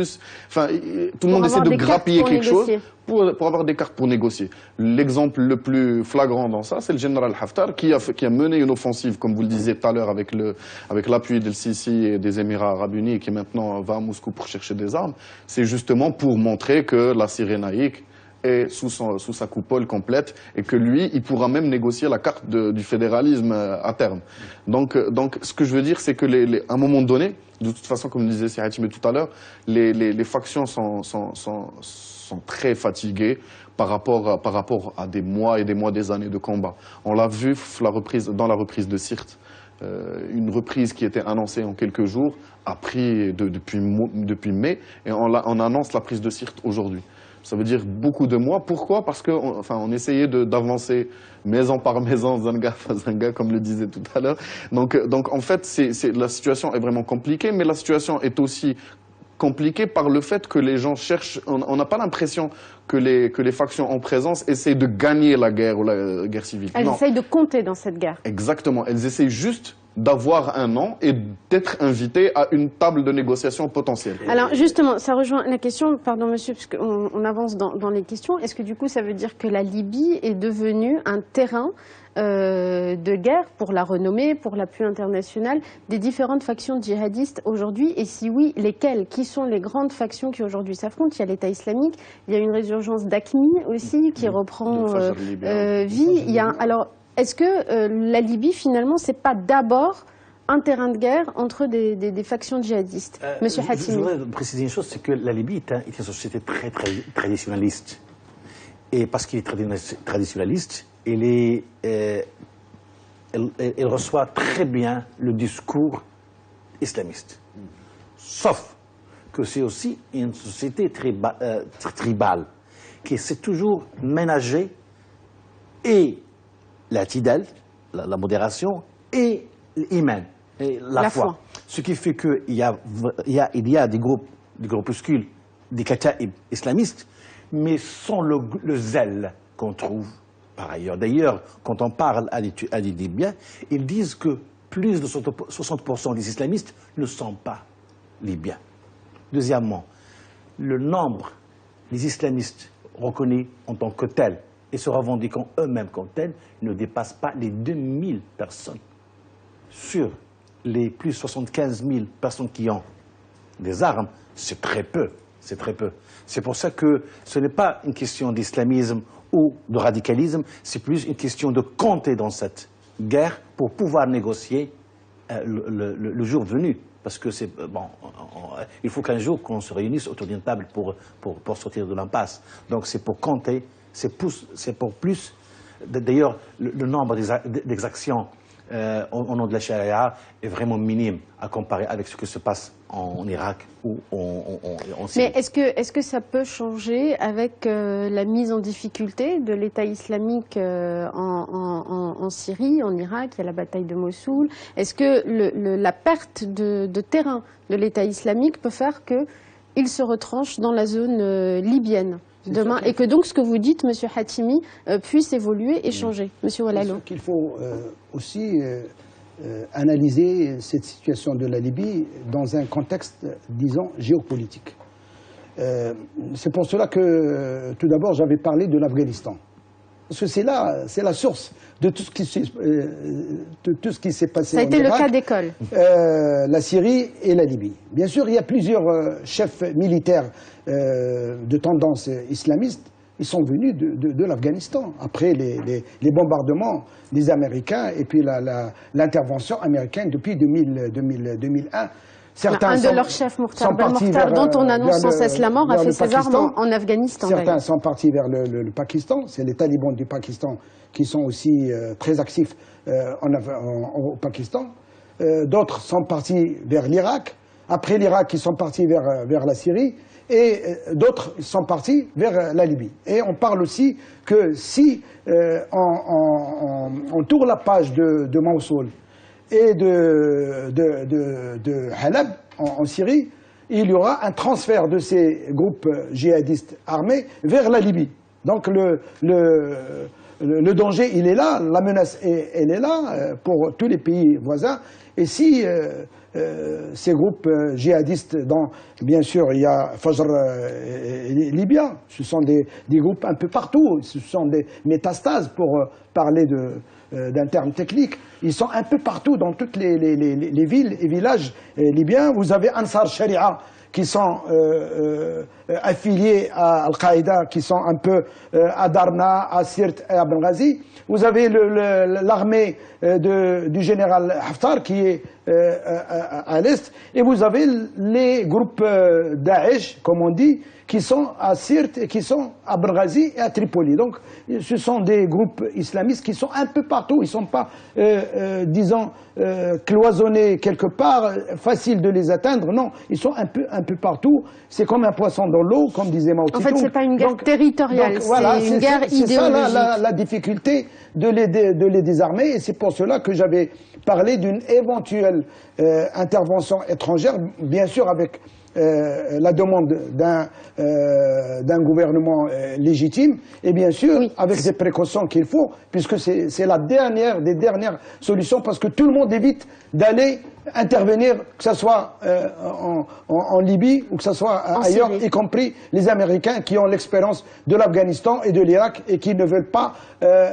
le monde essaie de grappiller quelque chose pour avoir des cartes pour négocier. L'exemple le plus flagrant dans ça, c'est le général Haftar qui a mené une offensive, comme vous le disiez tout à l'heure, avec l'appui d'El Sisi et des Émirats Arabes Unis, et qui maintenant va à Moscou pour chercher des armes. C'est justement pour montrer que la Cyrénaïque est sous sa coupole complète et que lui, il pourra même négocier la carte du fédéralisme à terme. Donc, ce que je veux dire, c'est que à un moment donné, de toute façon, comme disait Si Hatimi tout à l'heure, les factions sont très fatiguées par rapport à des mois et des années de combat. On l'a vu dans la reprise de Sirte. Une reprise qui était annoncée en quelques jours a pris depuis mai, et on annonce la prise de Sirte aujourd'hui. Ça veut dire beaucoup de mois. Pourquoi? Parce qu'on essayait d'avancer maison par maison, zanga par zanga, comme le disait tout à l'heure. Donc en fait, la situation est vraiment compliquée, mais la situation est aussi compliquée par le fait que les gens cherchent. On n'a pas l'impression que les factions en présence essaient de gagner la guerre ou la guerre civile. Elles essayent de compter dans cette guerre. Exactement. Elles essayent juste d'avoir un nom et d'être invité à une table de négociation potentielle. Alors justement, ça rejoint la question, pardon monsieur, parce qu'on avance dans les questions, est-ce que du coup ça veut dire que la Libye est devenue un terrain de guerre pour la renommée, pour l'appui international des différentes factions djihadistes aujourd'hui? Et si oui, lesquelles? Qui sont les grandes factions qui aujourd'hui s'affrontent? Il y a l'État islamique, il y a une résurgence d'AQMI aussi qui reprend vie. Alors, est-ce que la Libye, finalement, c'est pas d'abord un terrain de guerre entre des factions djihadistes? Monsieur Hatimi. Je voudrais préciser une chose, c'est que la Libye est une société très traditionnaliste. Et parce qu'il est traditionnaliste, elle reçoit très bien le discours islamiste. Sauf que c'est aussi une société tribale, qui s'est toujours ménagée et la tidal, la modération, et l'iman, la foi. Ce qui fait qu'il y a des groupuscules, des kataïb islamistes, mais sans le zèle qu'on trouve par ailleurs. D'ailleurs, quand on parle à des Libyens, ils disent que plus de 60% des islamistes ne sont pas libyens. Deuxièmement, le nombre des islamistes reconnus en tant que tels et se revendiquant eux-mêmes comme tels ne dépasse pas les 2000 personnes. Sur les plus de 75 000 personnes qui ont des armes, c'est très peu. C'est très peu. C'est pour ça que ce n'est pas une question d'islamisme ou de radicalisme, c'est plus une question de compter dans cette guerre pour pouvoir négocier le jour venu. Parce que c'est bon, il faut qu'un jour qu'on se réunisse autour d'une table pour sortir de l'impasse. Donc c'est pour compter, c'est pour plus. D'ailleurs, le nombre d'exactions au nom de la charia est vraiment minime à comparer avec ce qui se passe en Irak ou en Syrie. Mais est-ce que ça peut changer avec la mise en difficulté de l'État islamique en Syrie, en Irak? Il y a la bataille de Mossoul. Est-ce que la perte de terrain de l'État islamique peut faire qu'il se retranche dans la zone libyenne demain, et que donc ce que vous dites, Monsieur Hatimi, puisse évoluer et changer? Monsieur Oualalo. Il faut aussi analyser cette situation de la Libye dans un contexte, disons, géopolitique. C'est pour cela que, tout d'abord, j'avais parlé de l'Afghanistan. Parce que c'est la source de tout ce qui s'est passé en Irak. Ça a été le cas d'école. La Syrie et la Libye. Bien sûr, il y a plusieurs chefs militaires de tendance islamiste. Ils sont venus de l'Afghanistan, après les bombardements des Américains et puis l'intervention américaine depuis 2001. Un de leurs chefs, Mokhtar Ben-Mokhtar, dont on annonce sans cesse la mort, a fait ses armes en Afghanistan. Certains sont partis vers le Pakistan. C'est les talibans du Pakistan qui sont aussi très actifs au Pakistan. D'autres sont partis vers l'Irak. Après l'Irak, ils sont partis vers la Syrie. Et d'autres sont partis vers la Libye. Et on parle aussi que si on tourne la page de Mossoul et de Halab en Syrie, il y aura un transfert de ces groupes djihadistes armés vers la Libye. Donc le danger, il est là, la menace, elle est là pour tous les pays voisins. Et si ces groupes djihadistes, bien sûr, il y a Fajr libyen, ce sont des groupes un peu partout, ce sont des métastases pour parler d'un terme technique. Ils sont un peu partout dans toutes les villes et villages libyens. Vous avez Ansar Sharia qui sont affiliés à Al-Qaïda, qui sont un peu à Darna, à Sirte et à Benghazi. Vous avez l'armée du général Haftar qui est à l'est, et vous avez les groupes Daesh, comme on dit, qui sont à Sirte et qui sont à Benghazi et à Tripoli. Donc ce sont des groupes islamistes qui sont un peu partout. Ils ne sont pas, disons, cloisonnés quelque part, facile de les atteindre. Non, ils sont un peu partout. C'est comme un poisson dans l'eau, comme disait Mao Tse-tung. En fait, ce n'est pas une guerre territoriale, c'est une guerre idéologique. C'est ça la difficulté de les désarmer, et c'est pour cela que j'avais parlé d'une éventuelle intervention étrangère, bien sûr avec la demande d'un gouvernement légitime, et bien sûr, Oui. avec des précautions qu'il faut, puisque c'est la dernière des dernières solutions, parce que tout le monde évite d'aller intervenir, que ce soit en Libye ou que ce soit ailleurs, Syrie. y compris les Américains qui ont l'expérience de l'Afghanistan et de l'Irak et qui ne veulent pas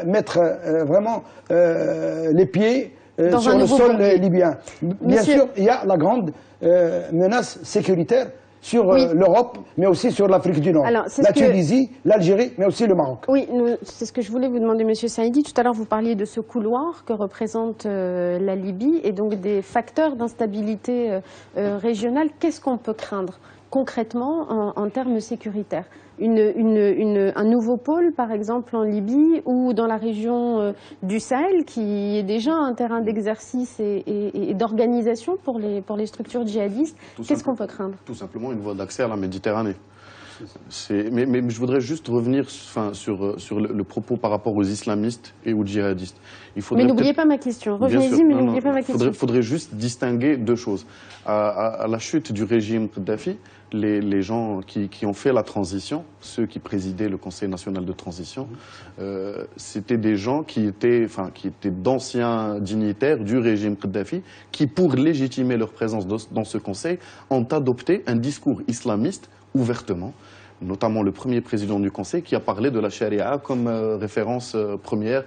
mettre vraiment les pieds sur le sol libyen. Bien sûr, il y a la grande menace sécuritaire sur l'Europe, mais aussi sur l'Afrique du Nord. Alors, la Tunisie, l'Algérie, mais aussi le Maroc. Oui, c'est ce que je voulais vous demander, Monsieur Saïdi. Tout à l'heure, vous parliez de ce couloir que représente la Libye et donc des facteurs d'instabilité régionale. Qu'est-ce qu'on peut craindre concrètement en termes sécuritaires? Un nouveau pôle, par exemple, en Libye ou dans la région du Sahel, qui est déjà un terrain d'exercice et d'organisation pour les structures djihadistes. Qu'est-ce qu'on peut craindre? Tout simplement une voie d'accès à la Méditerranée. Mais je voudrais juste revenir sur le propos par rapport aux islamistes et aux djihadistes. Mais n'oubliez pas ma question. Revenez-y, mais n'oubliez pas ma question. Il faudrait juste distinguer deux choses. À la chute du régime Kadhafi, les gens qui ont fait la transition, ceux qui présidaient le Conseil national de transition, c'était des gens qui étaient d'anciens dignitaires du régime Kadhafi, qui, pour légitimer leur présence dans ce Conseil, ont adopté un discours islamiste ouvertement, notamment le premier président du Conseil qui a parlé de la charia comme référence première.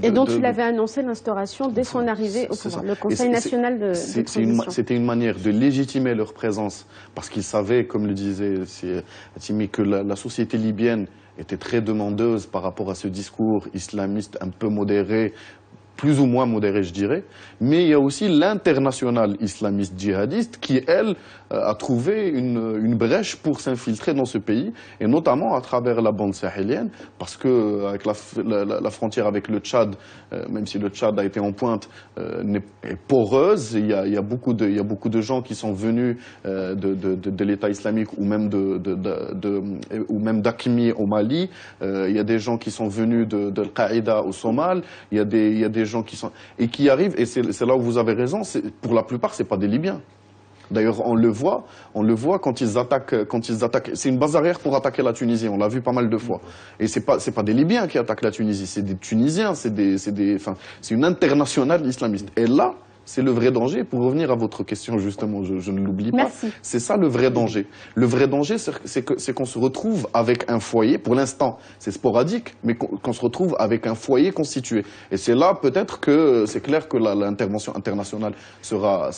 Et dont il avait annoncé l'instauration dès son arrivée au pouvoir, le Conseil national de transition. C'était une manière de légitimer leur présence, parce qu'ils savaient, comme le disait Hatimi, que la société libyenne était très demandeuse par rapport à ce discours islamiste un peu modéré, plus ou moins modéré, je dirais. Mais il y a aussi l'internationale islamiste djihadiste qui, elle, a trouvé une brèche pour s'infiltrer dans ce pays, et notamment à travers la bande sahélienne, parce que avec la frontière avec le Tchad, même si le Tchad a été en pointe, est poreuse. Il y a beaucoup de gens qui sont venus de l'État islamique ou même d'Aqmi au Mali. Il y a des gens qui sont venus de Al-Qaïda au Somal. Il y a des gens qui arrivent, et c'est là où vous avez raison. Pour la plupart, c'est pas des Libyens. D'ailleurs, on le voit quand ils attaquent. C'est une base arrière pour attaquer la Tunisie. On l'a vu pas mal de fois. Et c'est pas des Libyens qui attaquent la Tunisie, c'est des Tunisiens. C'est une internationale islamiste. Et là, c'est le vrai danger. Pour revenir à votre question, justement, je ne l'oublie pas. C'est ça le vrai danger. Le vrai danger, c'est qu'on se retrouve avec un foyer. Pour l'instant, c'est sporadique, mais qu'on se retrouve avec un foyer constitué. Et c'est là, peut-être que c'est clair que l'intervention internationale sera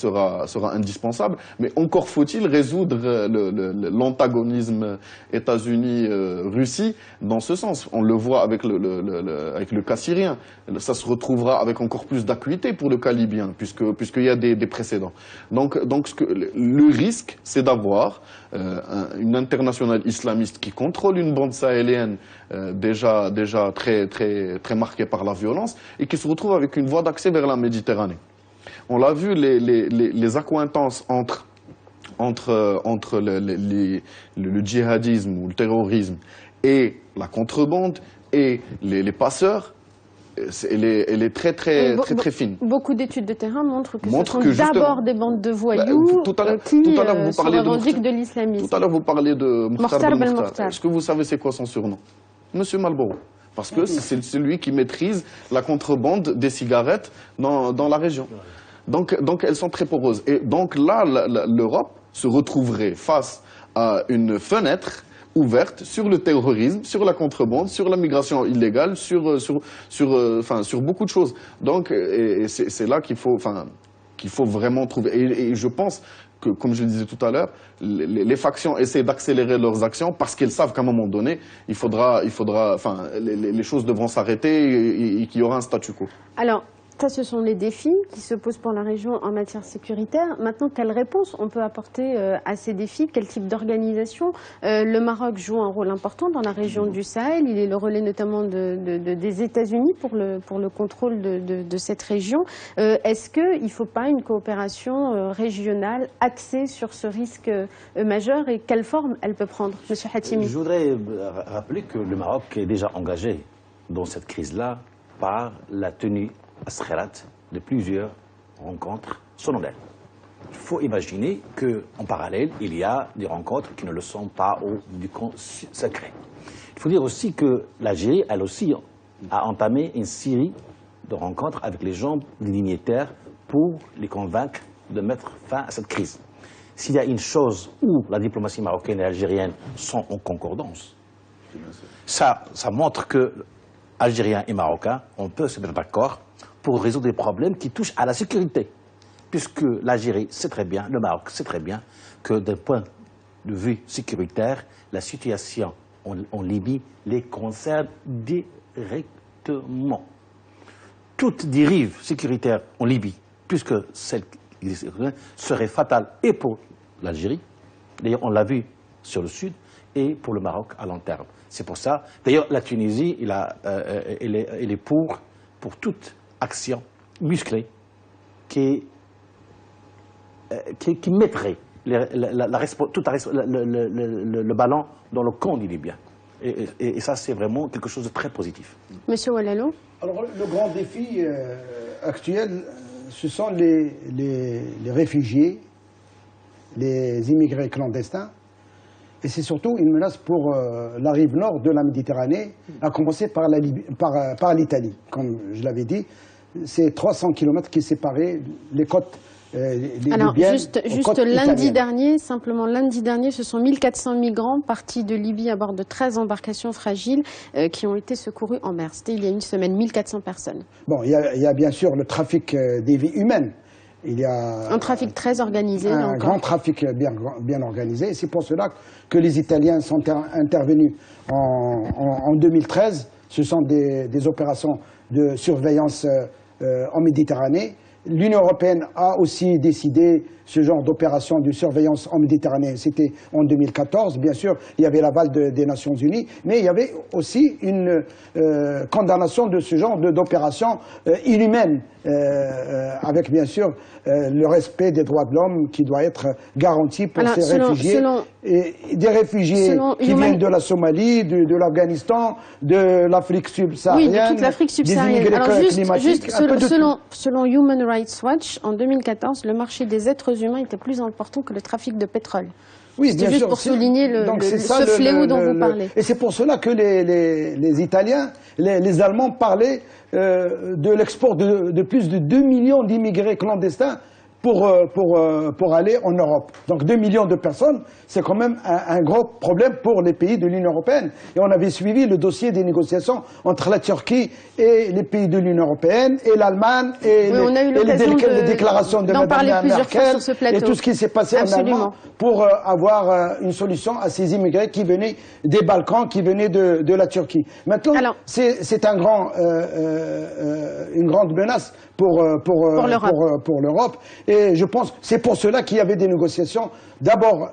indispensable. Mais encore faut-il résoudre l'antagonisme États-Unis-Russie dans ce sens. On le voit avec le cas syrien. Ça se retrouvera avec encore plus d'acuité pour le cas libyen, puisqu'il y a des précédents. Donc le risque, c'est d'avoir une internationale islamiste qui contrôle une bande sahélienne déjà très marquée par la violence, et qui se retrouve avec une voie d'accès vers la Méditerranée. On l'a vu, les accointances entre le djihadisme ou le terrorisme et la contrebande et les passeurs, elle est très fine. Beaucoup d'études de terrain montrent que ce sont d'abord des bandes de voyous qui se revendiquent de l'islamisme. Tout à l'heure, vous parliez de Mokhtar Belmokhtar. Est-ce que vous savez c'est quoi son surnom? Monsieur Malboro. Parce que c'est celui qui maîtrise la contrebande des cigarettes dans la région. Donc elles sont très poreuses. Et donc là, l'Europe se retrouverait face à une fenêtre ouverte sur le terrorisme, sur la contrebande, sur la migration illégale, sur beaucoup de choses. Donc, c'est là qu'il faut vraiment trouver. Et je pense que, comme je le disais tout à l'heure, les factions essaient d'accélérer leurs actions parce qu'elles savent qu'à un moment donné, les choses devront s'arrêter et qu'il y aura un statu quo. Alors, ça, ce sont les défis qui se posent pour la région en matière sécuritaire. Maintenant, quelle réponse on peut apporter à ces défis? Quel type d'organisation? Le Maroc joue un rôle important dans la région du Sahel. Il est le relais notamment des États-Unis pour le contrôle de cette région. Est-ce qu'il ne faut pas une coopération régionale axée sur ce risque majeur, et quelle forme elle peut prendre, Monsieur Hatimi? Je voudrais rappeler que le Maroc est déjà engagé dans cette crise-là par la tenue à Skhirat de plusieurs rencontres solennelles. il faut imaginer qu'en parallèle, il y a des rencontres qui ne le sont pas du camp secret. Il faut dire aussi que l'Algérie, elle aussi, a entamé une série de rencontres avec les gens dignitaires pour les convaincre de mettre fin à cette crise. S'il y a une chose où la diplomatie marocaine et algérienne sont en concordance, ça montre que Algériens et Marocains, on peut se mettre d'accord pour résoudre des problèmes qui touchent à la sécurité. Puisque l'Algérie sait très bien, le Maroc sait très bien que d'un point de vue sécuritaire, la situation en Libye les concerne directement. Toute dérive sécuritaire en Libye, puisque celle qui serait fatale et pour l'Algérie, d'ailleurs on l'a vu sur le sud, et pour le Maroc à long terme. C'est pour ça, d'ailleurs la Tunisie, elle est pour toute action musclée qui mettrait le ballon dans le camp des Libyens. Et ça, c'est vraiment quelque chose de très positif. Monsieur Oualalo. Alors, le grand défi actuel, ce sont les réfugiés, les immigrés clandestins, et c'est surtout une menace pour la rive nord de la Méditerranée, à commencer par l'Italie. Comme je l'avais dit, c'est 300 km qui séparaient les côtes alors, libyennes juste lundi dernier, simplement lundi dernier, ce sont 1400 migrants partis de Libye à bord de 13 embarcations fragiles qui ont été secourus en mer. C'était il y a une semaine, 1400 personnes. Bon, il y a bien sûr le trafic des vies humaines. Il y a un trafic très organisé. Un grand trafic bien organisé. Et c'est pour cela que les Italiens sont intervenus en 2013. Ce sont des opérations de surveillance en Méditerranée. L'Union européenne a aussi décidé ce genre d'opération de surveillance en Méditerranée. C'était en 2014. Bien sûr, il y avait l'aval des Nations Unies, mais il y avait aussi une condamnation de ce genre d'opération inhumaine, avec bien sûr le respect des droits de l'homme qui doit être garanti pour ces réfugiés. Et des réfugiés qui viennent de la Somalie, de l'Afghanistan, de l'Afrique subsaharienne, oui, de toute l'Afrique subsaharienne. Alors juste selon Human Rights Watch, en 2014, le marché des êtres humains était plus important que le trafic de pétrole. Oui, bien juste sûr, pour souligner ce fléau dont vous parlez. Et c'est pour cela que les Italiens, les Allemands parlaient de l'export de plus de 2 millions d'immigrés clandestins pour aller en Europe. Donc 2 millions de personnes, c'est quand même un gros problème pour les pays de l'Union européenne. Et on avait suivi le dossier des négociations entre la Turquie et les pays de l'Union européenne, et l'Allemagne, et les déclarations de Mme Merkel, et tout ce qui s'est passé en Allemagne, pour avoir une solution à ces immigrés qui venaient des Balkans, qui venaient de la Turquie. Maintenant, c'est une grande menace pour l'Europe. Et je pense que c'est pour cela qu'il y avait des négociations, d'abord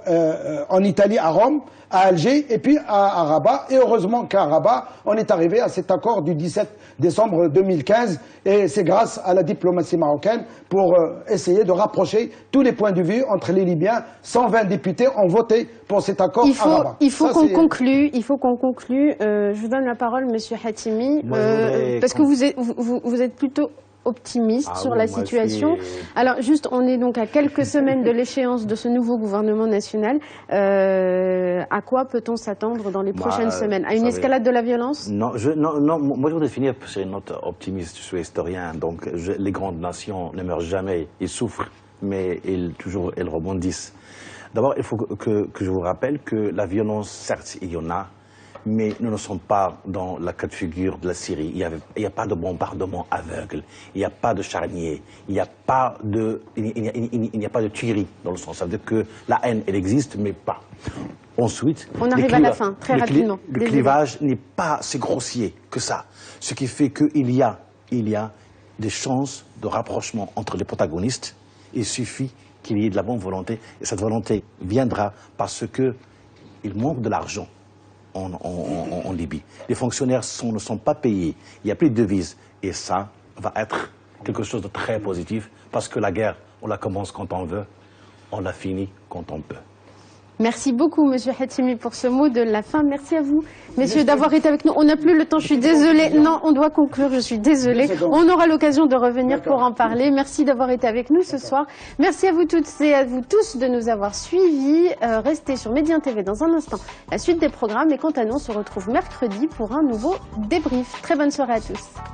en Italie, à Rome, à Alger, et puis à Rabat. Et heureusement qu'à Rabat, on est arrivé à cet accord du 17 décembre 2015. Et c'est grâce à la diplomatie marocaine pour essayer de rapprocher tous les points de vue entre les Libyens. 120 députés ont voté pour cet accord à Rabat. Il faut qu'on conclue. Je vous donne la parole, Monsieur Hatimi, parce que vous êtes plutôt optimiste sur la situation. Alors juste, on est donc à quelques semaines de l'échéance de ce nouveau gouvernement national. À quoi peut-on s'attendre dans les prochaines semaines? À une escalade de la violence? Non, moi je voudrais finir sur une note optimiste. Je suis historien, donc les grandes nations ne meurent jamais. Ils souffrent, mais elles rebondissent. D'abord, il faut que je vous rappelle que la violence, certes, il y en a, mais nous ne sommes pas dans la cas de figure de la Syrie. Il n'y a pas de bombardement aveugle, il n'y a pas de charnier, il n'y a pas de tuerie, dans le sens. Ça veut dire que la haine, elle existe, mais pas. Ensuite, on arrive à la fin, très rapidement. Le clivage n'est pas si grossier que ça. Ce qui fait qu'il y a des chances de rapprochement entre les protagonistes. Il suffit qu'il y ait de la bonne volonté. Et cette volonté viendra parce qu'il manque de l'argent en Libye. Les fonctionnaires ne sont pas payés. Il n'y a plus de devises. Et ça va être quelque chose de très positif parce que la guerre, on la commence quand on veut, on la finit quand on peut. Merci beaucoup, Monsieur Hatimi, pour ce mot de la fin. Merci à vous, messieurs, d'avoir été avec nous. On n'a plus le temps, je suis désolée. Non, on doit conclure, je suis désolée. On aura l'occasion de revenir pour en parler. Merci d'avoir été avec nous ce soir. Merci à vous toutes et à vous tous de nous avoir suivis. Restez sur Médien TV dans un instant. La suite des programmes. Et quant à nous, on se retrouve mercredi pour un nouveau débrief. Très bonne soirée à tous.